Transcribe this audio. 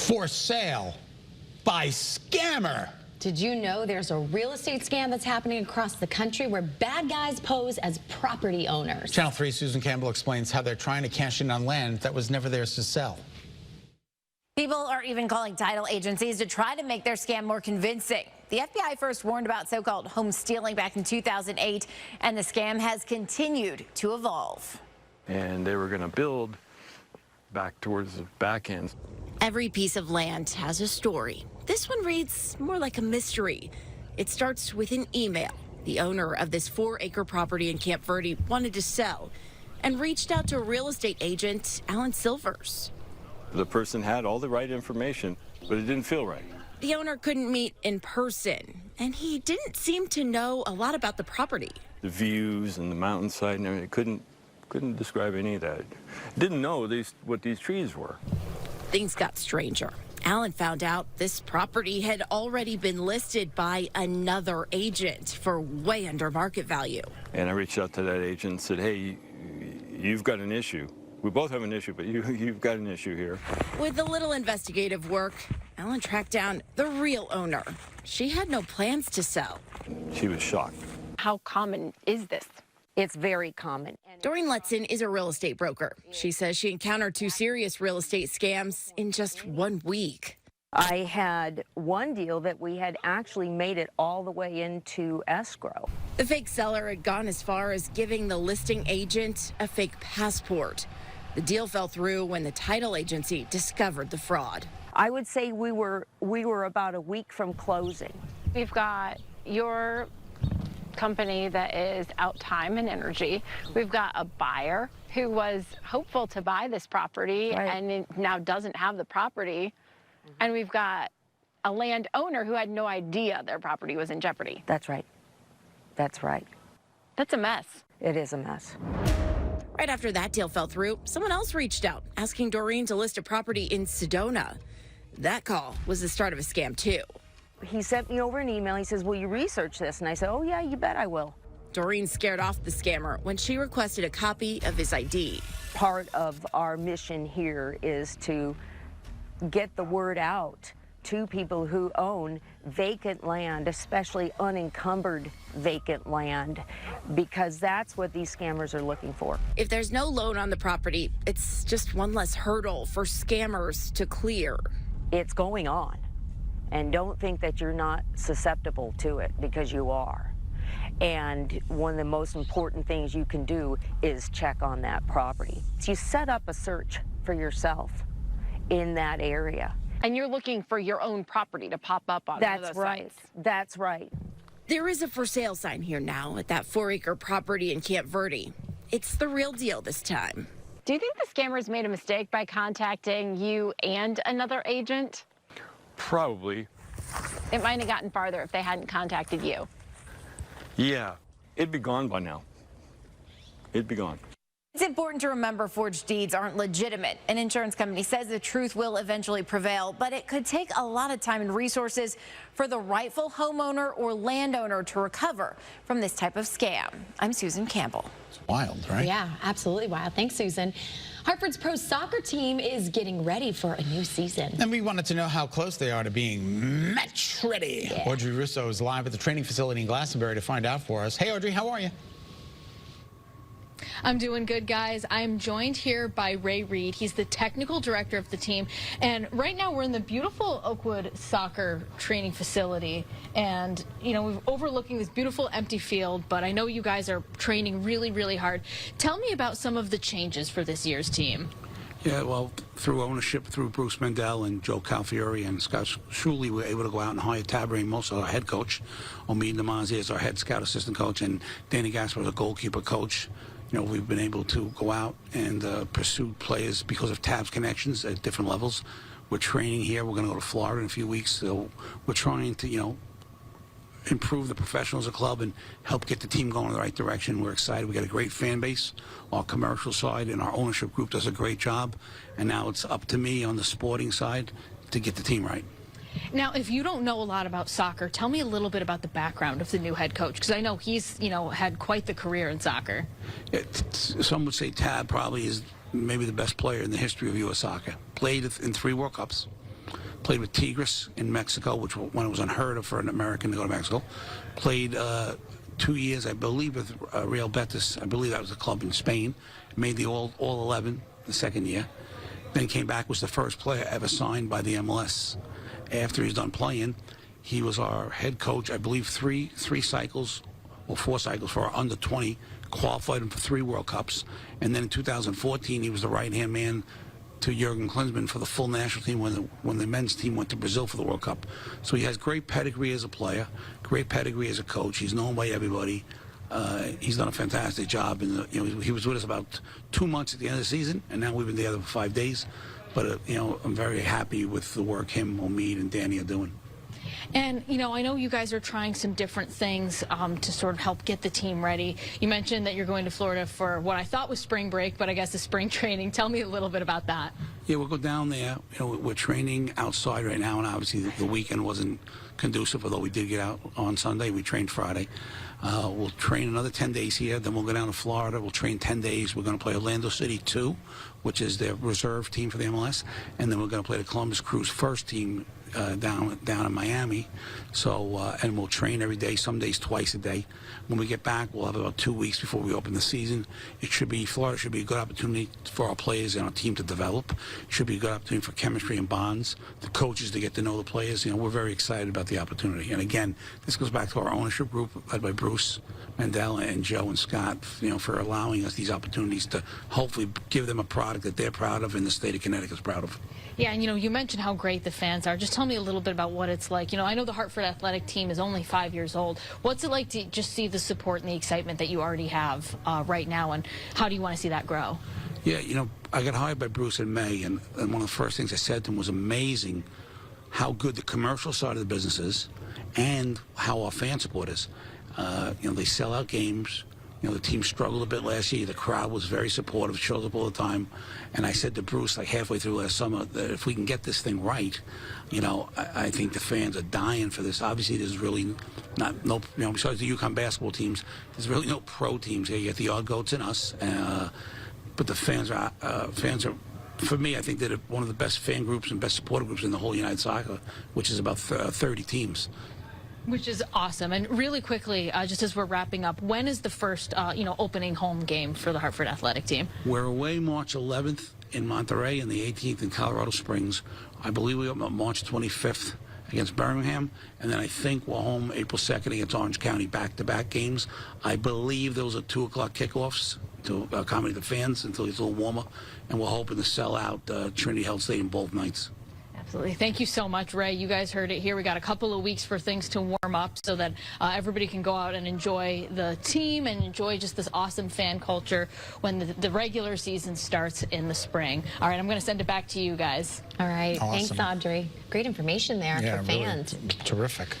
For sale by scammer. Did you know there's a real estate scam that's happening across the country where bad guys pose as property owners? Channel 3's Susan Campbell explains how they're trying to cash in on land that was never theirs to sell. People are even calling title agencies to try to make their scam more convincing. The FBI first warned about so-called home stealing back in 2008, and the scam has continued to evolve. And they were going to build back towards the back end. Every piece of land has a story. This one reads more like a mystery. It starts with an email. The owner of this 4-acre property in Camp Verde wanted to sell and reached out to real estate agent Alan Silvers. The person had all the right information, but it didn't feel right. The owner couldn't meet in person, and he didn't seem to know a lot about the property. The views and the mountainside and everything, couldn't describe any of that. Didn't know what these trees were. Things got stranger. Alan found out this property had already been listed by another agent for way under market value. And I reached out to that agent and said, hey, you've got an issue. We both have an issue, but you've got an issue here. With a little investigative work, Alan tracked down the real owner. She had no plans to sell. She was shocked. How common is this? It's very common. Doreen Lutzen is a real estate broker. She says she encountered 2 serious real estate scams in just 1 week. I had one deal that we had actually made it all the way into escrow. The fake seller had gone as far as giving the listing agent a fake passport. The deal fell through when the title agency discovered the fraud. I would say we were about a week from closing. We've got your company that is out time and energy. We've got a buyer who was hopeful to buy this property and now doesn't have the property. And we've got a landowner who had no idea their property was in jeopardy. That's right. That's right. That's a mess. It is a mess. Right after that deal fell through, someone else reached out asking Doreen to list a property in Sedona. That call was the start of a scam too. He sent me over an email. He says, will you research this? And I said, oh, yeah, you bet I will. Doreen scared off the scammer when she requested a copy of his ID. Part of our mission here is to get the word out to people who own vacant land, especially unencumbered vacant land, because that's what these scammers are looking for. If there's no loan on the property, it's just one less hurdle for scammers to clear. It's going on. And don't think that you're not susceptible to it, because you are. And one of the most important things you can do is check on that property. So you set up a search for yourself in that area. And you're looking for your own property to pop up on those sites. That's right. There is a for sale sign here now at that 4-acre property in Camp Verde. It's the real deal this time. Do you think the scammers made a mistake by contacting you and another agent? Probably. It might have gotten farther if they hadn't contacted you. Yeah, it'd be gone by now. It'd be gone. It's important to remember forged deeds aren't legitimate. An insurance company says the truth will eventually prevail, but it could take a lot of time and resources for the rightful homeowner or landowner to recover from this type of scam. I'm Susan Campbell. It's wild, right? Yeah, absolutely wild. Thanks, Susan. Hartford's pro soccer team is getting ready for a new season. And we wanted to know how close they are to being match ready. Yeah. Audrey Russo is live at the training facility in Glastonbury to find out for us. Hey, Audrey, how are you? I'm doing good, guys. I'm joined here by Ray Reed. He's the technical director of the team. And right now we're in the beautiful Oakwood soccer training facility. And, you know, we're overlooking this beautiful empty field, but I know you guys are training really, really hard. Tell me about some of the changes for this year's team. Yeah, well, through ownership, through Bruce Mendel and Joe Calfieri and Scott Schuley, we were able to go out and hire Tab Ramos, our head coach, Omid Namazi as our head scout assistant coach, and Danny Gasper as a goalkeeper coach. You know, we've been able to go out and pursue players because of Tab's connections at different levels. We're training here. We're going to go to Florida in a few weeks. So we're trying to, you know, improve the professionals of the club and help get the team going in the right direction. We're excited. We got a great fan base. Our commercial side and our ownership group does a great job. And now it's up to me on the sporting side to get the team right. Now, if you don't know a lot about soccer, tell me a little bit about the background of the new head coach, because I know he's, you know, had quite the career in soccer. Some would say Tab probably is maybe the best player in the history of U.S. soccer. Played in 3 World Cups. Played with Tigres in Mexico, which when it was unheard of for an American to go to Mexico. Played 2 years, I believe, with Real Betis. I believe that was a club in Spain. Made the all 11 the second year. Then came back, was the first player ever signed by the MLS. After he's done playing, he was our head coach, I believe, three cycles or 4 cycles for our under 20. Qualified him for 3 World Cups. And then in 2014, he was the right-hand man to Jurgen Klinsmann for the full national team when the men's team went to Brazil for the World Cup. So he has great pedigree as a player, great pedigree as a coach. He's known by everybody. He's done a fantastic job. And he was with us about 2 months at the end of the season, and now we've been together for 5 days. But I'm very happy with the work him, Omid, and Danny are doing. And, I know you guys are trying some different things to sort of help get the team ready. You mentioned that you're going to Florida for what I thought was spring break, but I guess it's spring training. Tell me a little bit about that. Yeah, we'll go down there. We're training outside right now, and obviously the weekend wasn't conducive, although we did get out on Sunday. We trained Friday. We'll train another 10 days here. Then we'll go down to Florida. We'll train 10 days. We're going to play Orlando City 2, which is their reserve team for the MLS. And then we're going to play the Columbus Crew's first team down in Miami. So, and we'll train every day, some days twice a day. When we get back, we'll have about 2 weeks before we open the season. Florida should be a good opportunity for our players and our team to develop. It should be a good opportunity for chemistry and bonds, the coaches to get to know the players. We're very excited about the opportunity. And again, this goes back to our ownership group led by Bruce Mandela and Joe and Scott, for allowing us these opportunities to hopefully give them a product that they're proud of and the state of Connecticut is proud of. Yeah, and you mentioned how great the fans are. Just tell me a little bit about what it's like. I know the Hartford Athletic team is only 5 years old. What's it like to just see the support and the excitement that you already have right now, and how do you want to see that grow? Yeah, I got hired by Bruce in May, and one of the first things I said to him was amazing how good the commercial side of the business is and how our fan support is. They sell out games. The team struggled a bit last year. The crowd was very supportive, showed up all the time. And I said to Bruce, like halfway through last summer, that if we can get this thing right, I think the fans are dying for this. Obviously, there's really besides the UConn basketball teams, there's really no pro teams here. You get the odd goats and us. But the fans are, for me, I think they're one of the best fan groups and best supporter groups in the whole United Soccer, which is about 30 teams. Which is awesome. And really quickly, just as we're wrapping up, when is the first, opening home game for the Hartford Athletic team? We're away March 11th in Monterey and the 18th in Colorado Springs. I believe we open up March 25th against Birmingham, and then I think we're home April 2nd against Orange County, back-to-back games. I believe those are 2 o'clock kickoffs to accommodate the fans until it's a little warmer, and we're hoping to sell out Trinity Health Stadium both nights. Absolutely. Thank you so much, Ray. You guys heard it here. We got a couple of weeks for things to warm up so that everybody can go out and enjoy the team and enjoy just this awesome fan culture when the regular season starts in the spring. All right, I'm going to send it back to you guys. All right. Awesome. Thanks, Audrey. Great information there for fans. Really terrific.